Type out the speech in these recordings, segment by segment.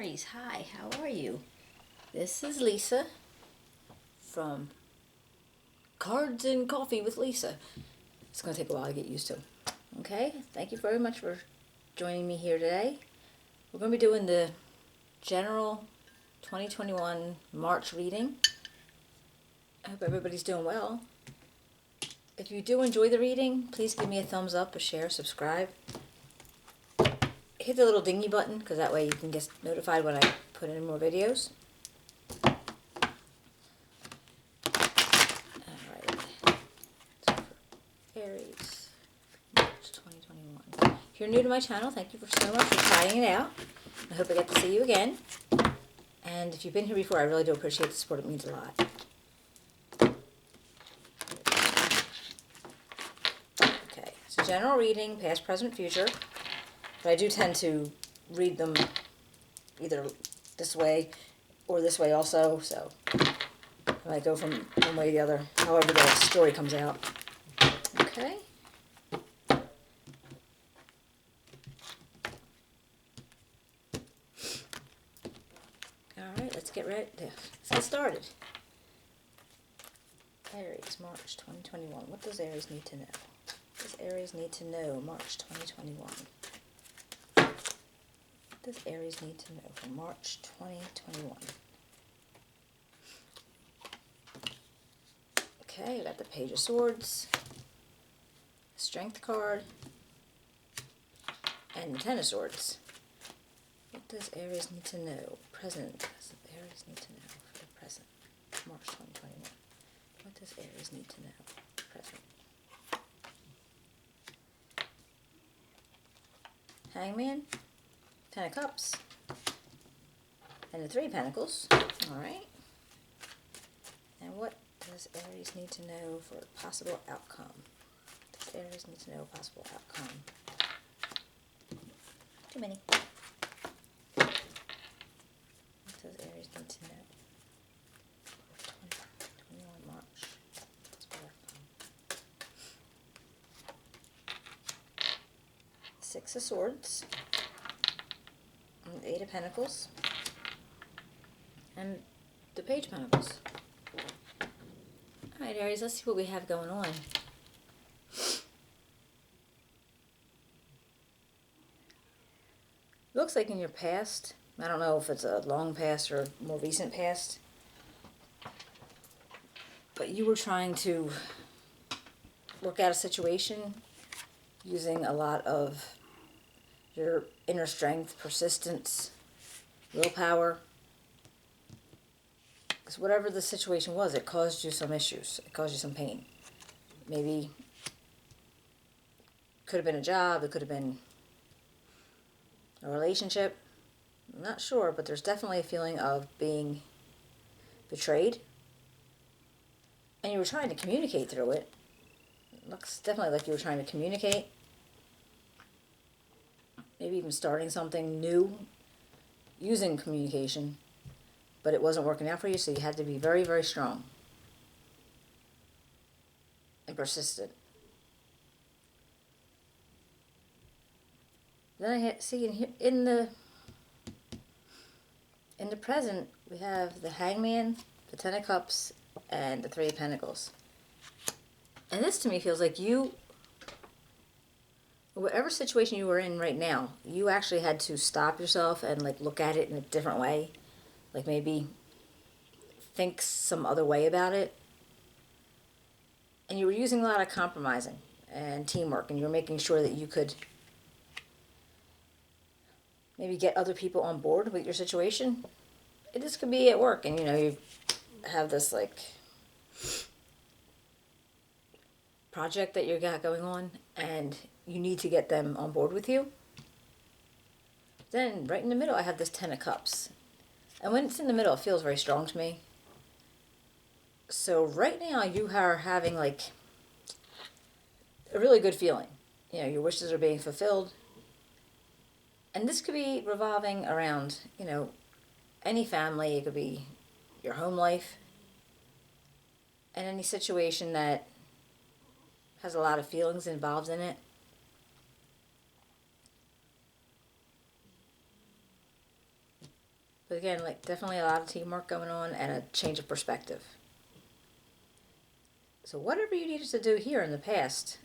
Aries, hi, how are you? This is Lisa from Cards and Coffee with Lisa. It's going to take a while to get used to. Okay, thank you very much for joining me here today. We're going to be doing the general 2021 March reading. I hope everybody's doing well. If you do enjoy the reading, please give me a thumbs up, a share, subscribe. Hit the little dingy button, because that way you can get notified when I put in more videos. Alright. So for Aries, March 2021. If you're new to my channel, thank you so much for trying it out. I hope I get to see you again. And if you've been here before, I really do appreciate the support. It means a lot. Okay, it's a general reading, past, present, future. But I do tend to read them either this way or this way also, so I might go from one way to the other, however the story comes out. Okay. Alright, let's get ready. Let's get started. Aries, March 2021. What does Aries need to know? What does Aries need to know, March 2021? What does Aries need to know for March 2021? Okay, we got the Page of Swords, Strength card, and the Ten of Swords. What does Aries need to know? Present. What does Aries need to know for the present? March 2021. What does Aries need to know? Present. Hangman, Ten of Cups, and the Three of Pentacles. Alright. And what does Aries need to know for a possible outcome? Does Aries need to know a possible outcome? Too many. What does Aries need to know? 2021 March. Possible outcome. Six of Swords. And Eight of Pentacles. And the Page of Pentacles. Alright, Aries, let's see what we have going on. Looks like in your past, I don't know if it's a long past or more recent past, but you were trying to work out a situation using a lot of your inner strength, persistence, willpower. Because whatever the situation was, it caused you some issues. It caused you some pain. Maybe could have been a job. It could have been a relationship. I'm not sure, but there's definitely a feeling of being betrayed. And you were trying to communicate through it. It looks definitely like you were trying to communicate. Maybe even starting something new using communication. But it wasn't working out for you, so you had to be very, very strong and persistent. Then I see in the present we have the Hangman, the Ten of Cups, and the Three of Pentacles. And this to me feels like you, whatever situation you were in right now, you actually had to stop yourself and like look at it in a different way. Like maybe think some other way about it. And you were using a lot of compromising and teamwork, and you were making sure that you could maybe get other people on board with your situation. This could be at work, and you know, you have this like project that you got going on, and you need to get them on board with you. Then right in the middle I have this Ten of Cups. And when it's in the middle, it feels very strong to me. So right now you are having like a really good feeling. You know, your wishes are being fulfilled. And this could be revolving around, you know, any family. It could be your home life. And any situation that has a lot of feelings involved in it. But again, like definitely a lot of teamwork going on and a change of perspective. So whatever you needed to do here in the past,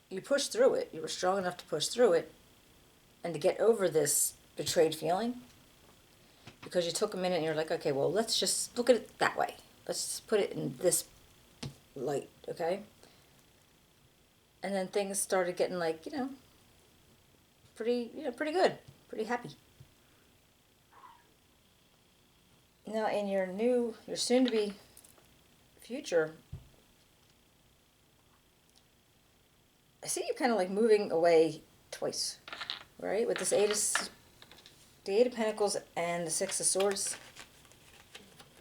you pushed through it. You were strong enough to push through it and to get over this betrayed feeling, because you took a minute and you're like, okay, well, let's just look at it that way. Let's put it in this light, okay? And then things started getting like, pretty good, pretty happy. Now in your soon-to-be future, I see you kind of like moving away twice, right? With this the Eight of Pentacles and the Six of Swords.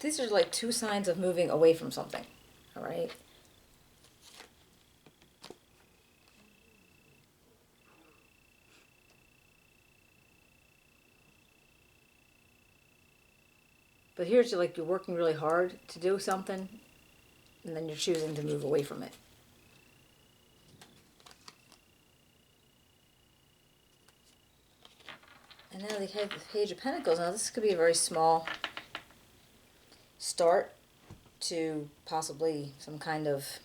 These are like two signs of moving away from something, all right? But here's like you're working really hard to do something, and then you're choosing to move away from it. And now they have the Page of Pentacles. Now this could be a very small start to possibly some kind of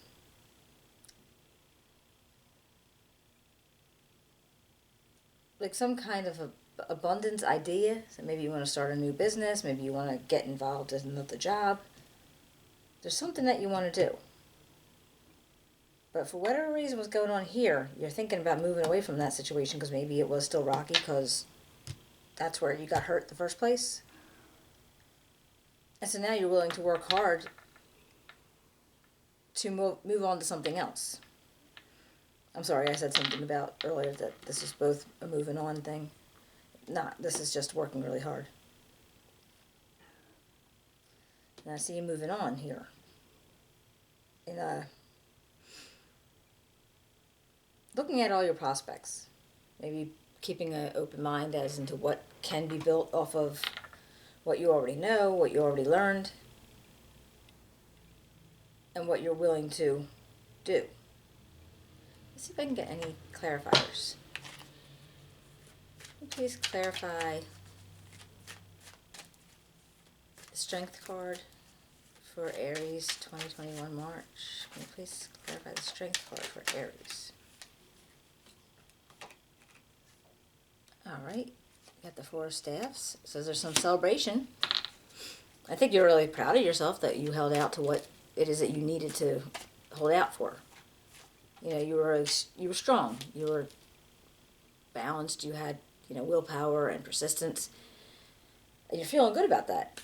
abundance idea. So maybe you want to start a new business, maybe you want to get involved in another job. There's something that you want to do. But for whatever reason was going on here, you're thinking about moving away from that situation because maybe it was still rocky because that's where you got hurt in the first place. And so now you're willing to work hard to move on to something else. I'm sorry, I said something about earlier that this is both a moving on thing. This is just working really hard. And I see you moving on here. Looking at all your prospects. Maybe keeping an open mind as into what can be built off of what you already know, what you already learned, and what you're willing to do. Let's see if I can get any clarifiers. Please clarify the Strength card for Aries 2021 March. Can you please clarify the Strength card for Aries? Alright, got the Four of Staffs. It says there's some celebration. I think you're really proud of yourself that you held out to what it is that you needed to hold out for. You were strong. You were balanced. You had, willpower and persistence. And you're feeling good about that.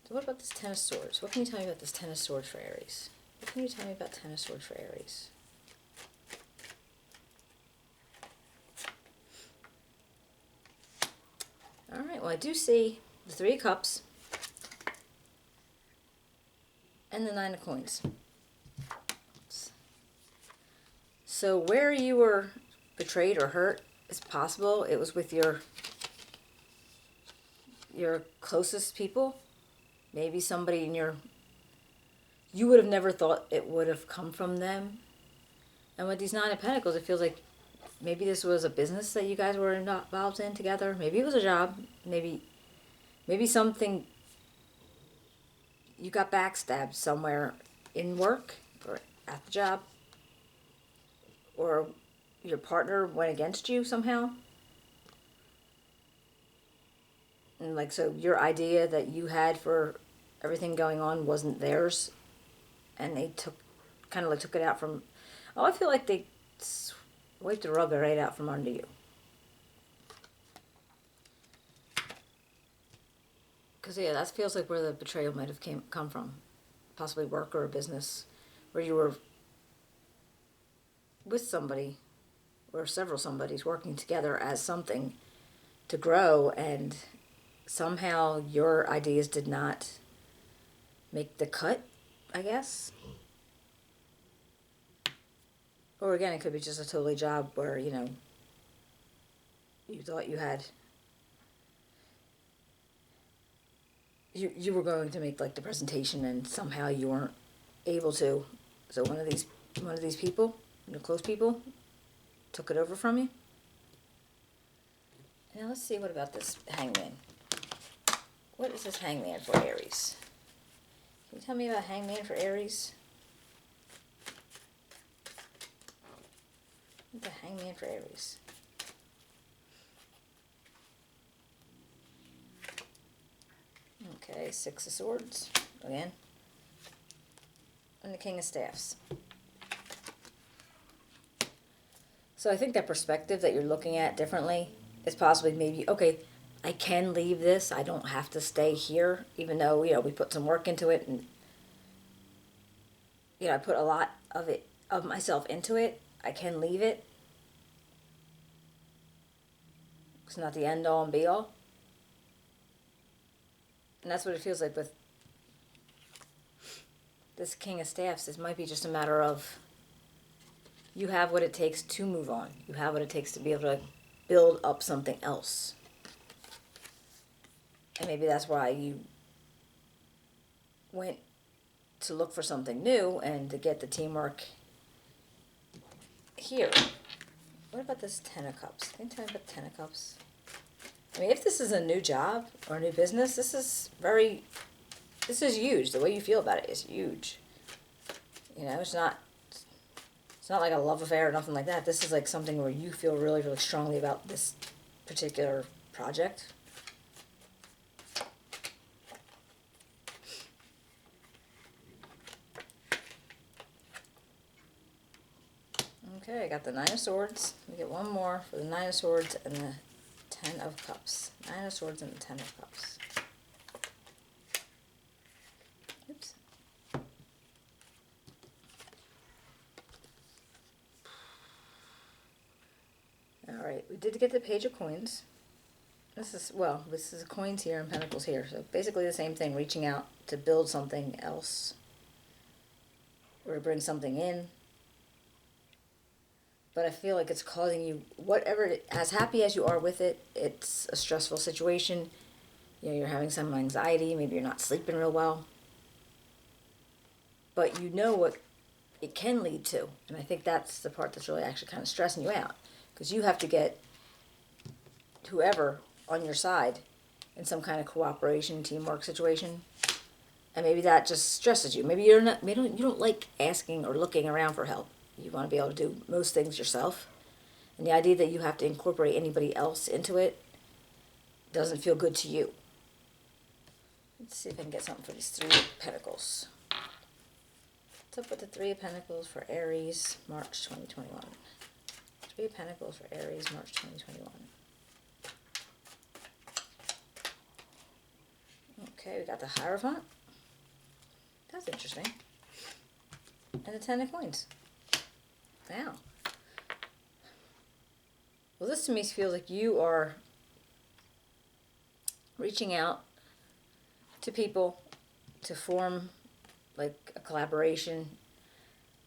So what about this Ten of Swords? What can you tell me about this Ten of Swords for Aries? What can you tell me about Ten of Swords for Aries? Alright, well I do see the Three of Cups and the Nine of Coins. So where you were betrayed or hurt, it's possible it was with your closest people. Maybe somebody you would have never thought it would have come from them. And with these Nine of Pentacles, it feels like maybe this was a business that you guys were involved in together. Maybe it was a job. Maybe something, you got backstabbed somewhere in work or at the job. Or your partner went against you somehow. And so your idea that you had for everything going on wasn't theirs. And they took it out from, I feel like they wiped the rug right out from under you. Because, that feels like where the betrayal might have come from. Possibly work or a business where you were with somebody or several somebodies working together as something to grow, and somehow your ideas did not make the cut, I guess. Or again, it could be just a totally job where, you thought you had, you were going to make the presentation and somehow you weren't able to. So one of these people, close people, took it over from you. Now let's see, what about this Hangman? What is this Hangman for Aries? Can you tell me about Hangman for Aries? The Hangman for Aries. Okay, Six of Swords again. And the King of Staffs. So I think that perspective that you're looking at differently is possibly maybe, okay, I can leave this. I don't have to stay here, even though, we put some work into it, and, I put a lot of myself into it. I can leave it. It's not the end all and be all. And that's what it feels like with this King of Staffs. It might be just a matter of you have what it takes to move on. You have what it takes to be able to build up something else. And maybe that's why you went to look for something new and to get the teamwork here. What about this Ten of Cups? Can you tell me about Ten of Cups? I mean, if this is a new job or a new business, this is huge. The way you feel about it is huge. It's not like a love affair or nothing like that. This is like something where you feel really, really strongly about this particular project. Okay, I got the Nine of Swords. We get one more for the Nine of Swords and the Ten of Cups. Nine of Swords and the Ten of Cups. Oops. Alright, we did get the Page of Coins. This is coins here and pentacles here. So basically the same thing, reaching out to build something else. Or to bring something in. But I feel like it's causing you, as happy as you are with it, it's a stressful situation. You're having some anxiety. Maybe you're not sleeping real well. But you know what it can lead to. And I think that's the part that's really actually kind of stressing you out. Because you have to get whoever on your side in some kind of cooperation, teamwork situation. And maybe that just stresses you. Maybe you don't like asking or looking around for help. You want to be able to do most things yourself. And the idea that you have to incorporate anybody else into it doesn't feel good to you. Let's see if I can get something for these Three of Pentacles. What's up with the Three of Pentacles for Aries, March 2021? Three of Pentacles for Aries, March 2021. Okay, we got the Hierophant. That's interesting. And the Ten of Coins. Wow. Well, this to me feels like you are reaching out to people to form like a collaboration,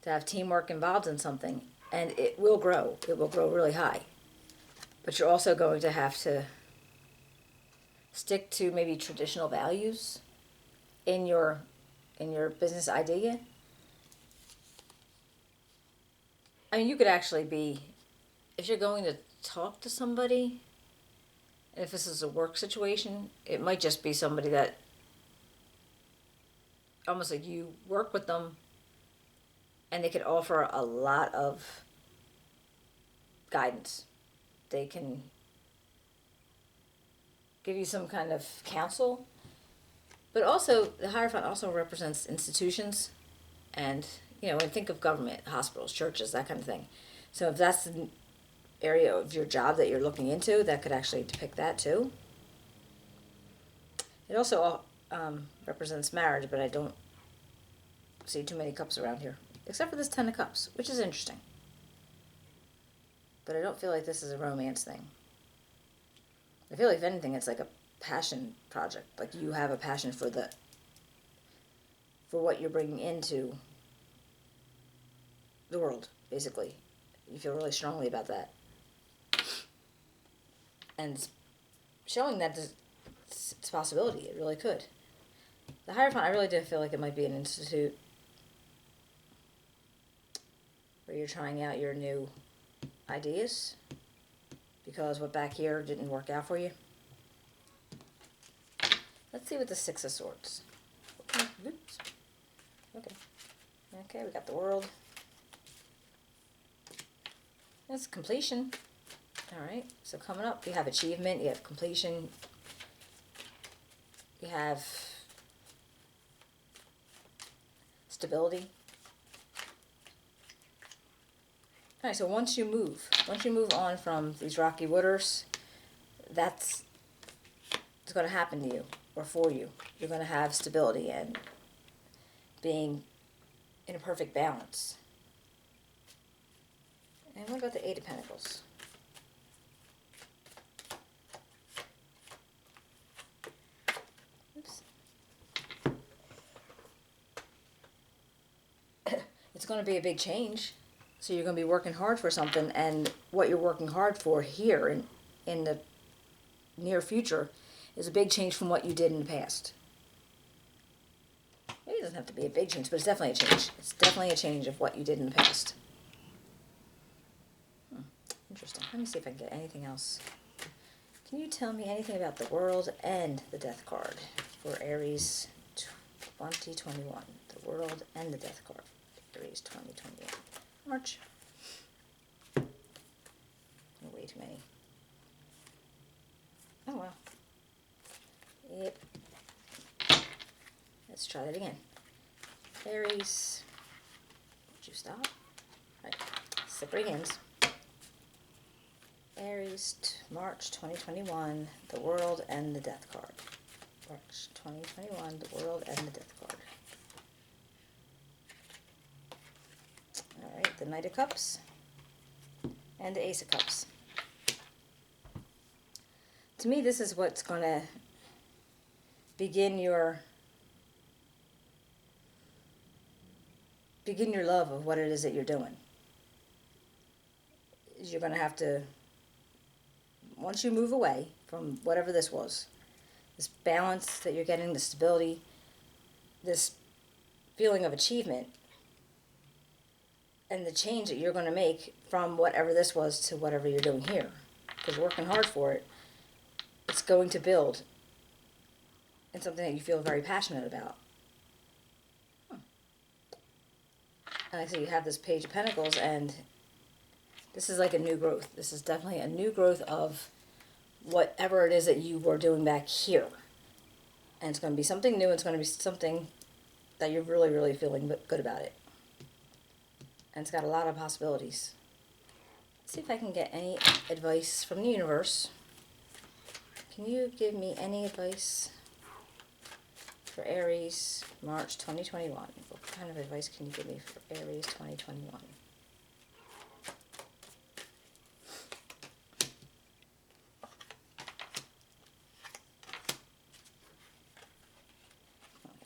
to have teamwork involved in something, and it will grow. It will grow really high. But you're also going to have to stick to maybe traditional values in your business idea. I mean, you could actually be, if you're going to talk to somebody, if this is a work situation, it might just be somebody that, almost like you work with them, and they could offer a lot of guidance. They can give you some kind of counsel. But also, the Hierophant also represents institutions, and and think of government, hospitals, churches, that kind of thing. So if that's the area of your job that you're looking into, that could actually depict that too. It also represents marriage, but I don't see too many cups around here, except for this Ten of Cups, which is interesting. But I don't feel like this is a romance thing. I feel like, if anything, it's like a passion project. Like you have a passion for what you're bringing into the world, basically. You feel really strongly about that. And showing that it's a possibility. It really could. The Hierophant, I really do feel like it might be an institute where you're trying out your new ideas. because what back here didn't work out for you. Let's see what the Six of Swords. Oops. Okay. Okay, we got the World. That's completion. Alright, so coming up, you have achievement, you have completion, you have stability. Alright, so once you move on from these rocky waters, that's what's going to happen to you, or for you. You're going to have stability and being in a perfect balance. And what about the Eight of Pentacles? Oops. It's going to be a big change. So you're going to be working hard for something, and what you're working hard for here in the near future is a big change from what you did in the past. Maybe it doesn't have to be a big change, but it's definitely a change. It's definitely a change of what you did in the past. Interesting. Let me see if I can get anything else. Can you tell me anything about the World and the Death card for Aries 2021? The World and the Death card. Aries 2021. March. Way too many. Oh, wow. Yep. Let's try that again. Aries. Would you stop? Right. Separate hands. Aries, March 2021, the World and the Death card. March 2021, the World and the Death card. Alright, the Knight of Cups and the Ace of Cups. To me, this is what's going to begin your love of what it is that you're doing. You're going to have to, once you move away from whatever this was, this balance that you're getting, the stability, this feeling of achievement, and the change that you're going to make from whatever this was to whatever you're doing here, because working hard for it, it's going to build in something that you feel very passionate about. And I see you have this Page of Pentacles, and this is like a new growth. This is definitely a new growth of whatever it is that you were doing back here. And it's going to be something new. It's going to be something that you're really, really feeling good about it. And it's got a lot of possibilities. Let's see if I can get any advice from the universe. Can you give me any advice for Aries, March 2021? What kind of advice can you give me for Aries 2021?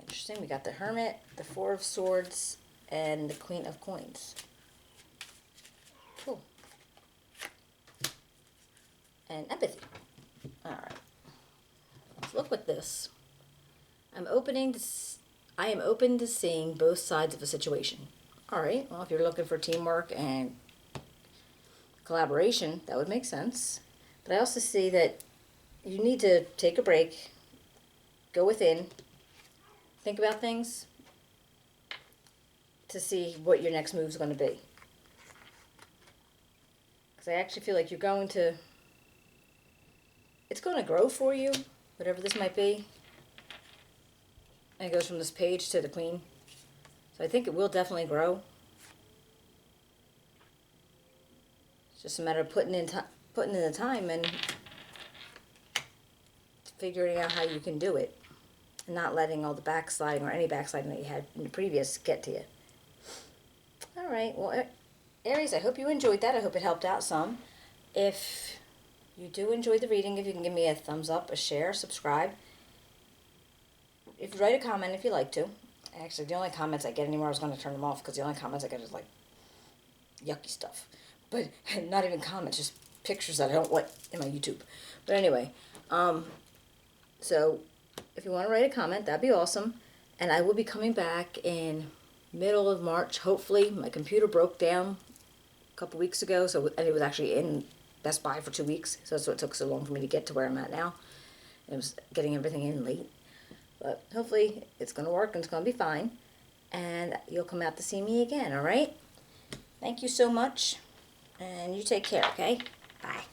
Interesting. We got the Hermit, the Four of Swords, and the Queen of Coins. Cool. And empathy. Alright. Let's look with this. I am open to seeing both sides of a situation. Alright, well, if you're looking for teamwork and collaboration, that would make sense. But I also see that you need to take a break, go within, think about things to see what your next move is going to be. Because I actually feel like it's going to grow for you, whatever this might be. And it goes from this Page to the Queen. So I think it will definitely grow. It's just a matter of putting in the time and figuring out how you can do it. And not letting all the backsliding or any backsliding that you had in the previous get to you. Alright, well, Aries, I hope you enjoyed that. I hope it helped out some. If you do enjoy the reading, if you can give me a thumbs up, a share, subscribe. If you write a comment if you like to. Actually, the only comments I get anymore, I was going to turn them off because the only comments I get is like yucky stuff. But not even comments, just pictures that I don't want in my YouTube. But anyway, so if you want to write a comment, that'd be awesome. And I will be coming back in middle of March, hopefully. My computer broke down a couple weeks ago, and it was actually Best Buy for 2 weeks, so that's what it took so long for me to get to where I'm at now. It was getting everything in late. But hopefully it's going to work and it's going to be fine. And you'll come out to see me again, all right? Thank you so much. And you take care, okay? Bye.